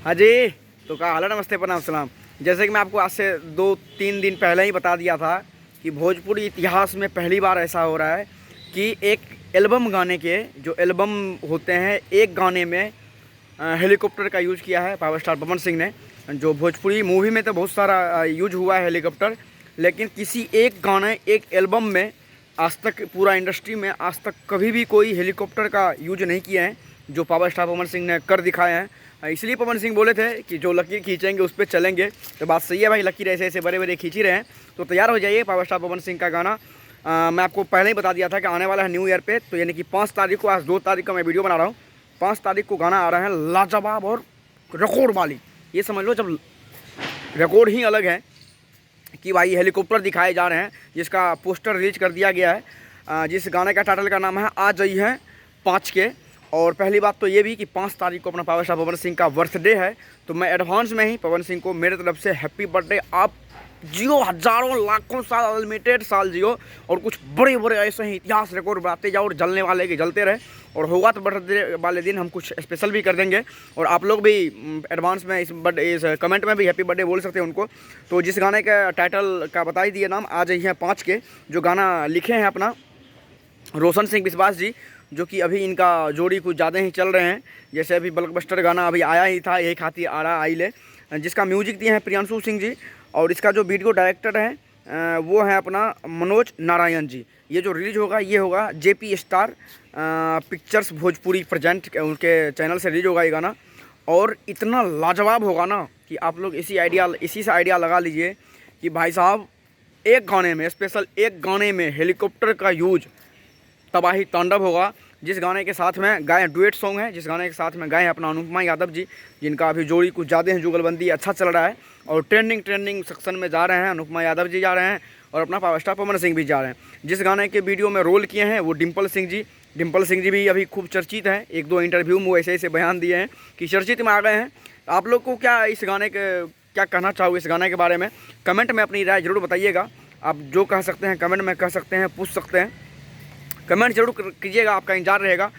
हाँ जी। तो कहा हाल है, नमस्ते, प्रणाम, सलाम। जैसे कि मैं आपको आज से 2-3 दिन पहले ही बता दिया था कि भोजपुरी इतिहास में पहली बार ऐसा हो रहा है कि एक एल्बम गाने के जो एल्बम होते हैं, एक गाने में हेलीकॉप्टर का यूज़ किया है पावर स्टार पवन सिंह ने। जो भोजपुरी मूवी में तो बहुत सारा यूज हुआ है हेलीकॉप्टर, लेकिन किसी एक गाने, एक एल्बम में आज तक पूरा इंडस्ट्री में आज तक कभी भी कोई हेलीकॉप्टर का यूज नहीं किया है, जो पावर स्टार पवन सिंह ने कर दिखाए हैं। इसलिए पवन सिंह बोले थे कि जो लकीर खींचेंगे उस पर चलेंगे। तो बात सही है भाई, लकीर ऐसे ऐसे बड़े बड़े खींच ही रहे हैं। तो तैयार हो जाइए पावर स्टार पवन सिंह का गाना। मैं आपको पहले ही बता दिया था कि आने वाला है न्यू ईयर पे, तो यानी कि 5 तारीख को, आज 2 तारीख का मैं वीडियो बना रहा हूँ। 5 तारीख को गाना आ रहा है लाजवाब और रिकॉर्ड वाली। ये समझ लो, जब रिकॉर्ड ही अलग है कि भाई हेलीकॉप्टर दिखाए जा रहे हैं, जिसका पोस्टर रिलीज कर दिया गया है। जिस गाने का टाइटल का नाम है आ जाई है 5 के। और पहली बात तो ये भी कि 5 तारीख को अपना पावर स्टार पवन सिंह का बर्थडे है, तो मैं एडवांस में ही पवन सिंह को मेरे तरफ से हैप्पी बर्थडे। आप जियो, हज़ारों लाखों साल, अनलिमिटेड साल जियो, और कुछ बड़े बड़े ऐसे ही इतिहास रिकॉर्ड बनाते जाओ, और जलने वाले के जलते रहे। और होगा तो बर्थडे वाले दिन हम कुछ स्पेशल भी कर देंगे, और आप लोग भी एडवांस में इस कमेंट में भी हैप्पी बर्थडे बोल सकते हैं उनको। तो जिस गाने का टाइटल का बता ही दिए नाम, आ जाइए हैं 5 के, जो गाना लिखे हैं अपना रोशन सिंह विश्वास जी, जो कि अभी इनका जोड़ी कुछ ज़्यादा ही चल रहे हैं। जैसे अभी ब्लॉकबस्टर गाना अभी आया ही था, यही खातिर आ रहा आई ले, जिसका म्यूजिक दिए हैं प्रियांशु सिंह जी, और इसका जो वीडियो डायरेक्टर है वो है अपना मनोज नारायण जी। ये जो रिलीज होगा ये होगा JP star pictures Bhojpuri present, उनके चैनल से रिलीज होगा ये गाना। और इतना लाजवाब होगा ना कि आप लोग इसी से आइडिया लगा लीजिए कि भाई साहब, एक गाने में, स्पेशल एक गाने में हेलीकॉप्टर का यूज तबाही तांडव होगा। जिस गाने के साथ में गाए, डुएट सॉन्ग है, जिस गाने के साथ में गाए हैं अपना अनुपमा यादव जी, जिनका अभी जोड़ी कुछ ज़्यादा है, जुगलबंदी अच्छा चल रहा है, और ट्रेंडिंग सेक्शन में जा रहे हैं। अनुपमा यादव जी जा रहे हैं, और अपना पावर स्टार पवन सिंह भी जा रहे हैं। जिस गाने के वीडियो में रोल किए हैं वो डिम्पल सिंह जी भी अभी खूब चर्चित हैं। 1-2 इंटरव्यू में वो ऐसे बयान दिए हैं कि चर्चित में आ गए हैं। आप लोग को क्या इस गाने के क्या कहना चाहोगे, इस गाने के बारे में कमेंट में अपनी राय जरूर बताइएगा। आप जो कह सकते हैं कमेंट में कह सकते हैं, पूछ सकते हैं, कमेंट जरूर कीजिएगा, आपका इंतजार रहेगा।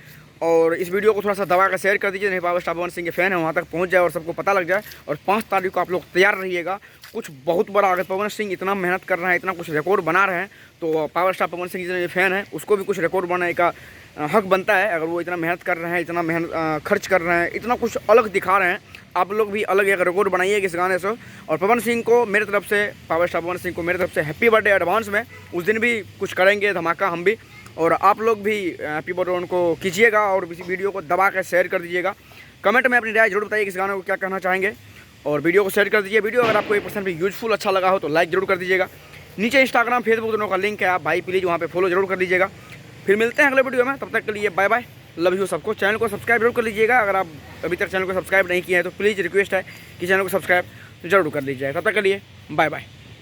और इस वीडियो को थोड़ा सा दबा कर शेयर कर दीजिए, नहीं पावर स्टार पवन सिंह के फैन है वहाँ तक पहुँच जाए और सबको पता लग जाए। और 5 तारीख को आप लोग तैयार रहिएगा, कुछ बहुत बड़ा। अगर पवन सिंह इतना मेहनत कर रहे हैं, इतना कुछ रिकॉर्ड बना रहे हैं, तो पावर स्टार पवन सिंह जितने फैन हैं उसको भी कुछ रिकॉर्ड बनाने का हक बनता है। अगर वो इतना मेहनत कर रहे हैं, इतना मेहनत खर्च कर रहे हैं, इतना कुछ अलग दिखा रहे हैं, आप लोग भी अलग एक रिकॉर्ड बनाइएगा इस गाने से। और पवन सिंह को मेरे तरफ से, पावर स्टार पवन सिंह को मेरे तरफ से हैप्पी बर्थडे एडवांस में। उस दिन भी कुछ करेंगे धमाका हम भी, और आप लोग भी हैप्पी बर्थडे उनको कीजिएगा, और इस वीडियो को दबा कर शेयर कर दीजिएगा। कमेंट में अपनी राय जरूर बताइए इस गाने को क्या कहना चाहेंगे, और वीडियो को शेयर कर दीजिए। वीडियो अगर आपको 1% भी यूजफुल अच्छा लगा हो तो लाइक जरूर कर दीजिएगा। नीचे इंस्टाग्राम, फेसबुक दोनों का लिंक है, आप भाई प्लीज़ वहाँ पे फॉलो जरूर कर लीजिएगा। फिर मिलते हैं अगले वीडियो में, तब तक के लिए बाय बाय, लव यू सबको। चैनल को सब्सक्राइब जरूर कर लीजिएगा, अगर आप अभी तक चैनल को सब्सक्राइब नहीं किए हैं तो प्लीज़ रिक्वेस्ट है कि चैनल को सब्सक्राइब जरूर कर लीजिएगा। तब तक के लिए बाय बाय।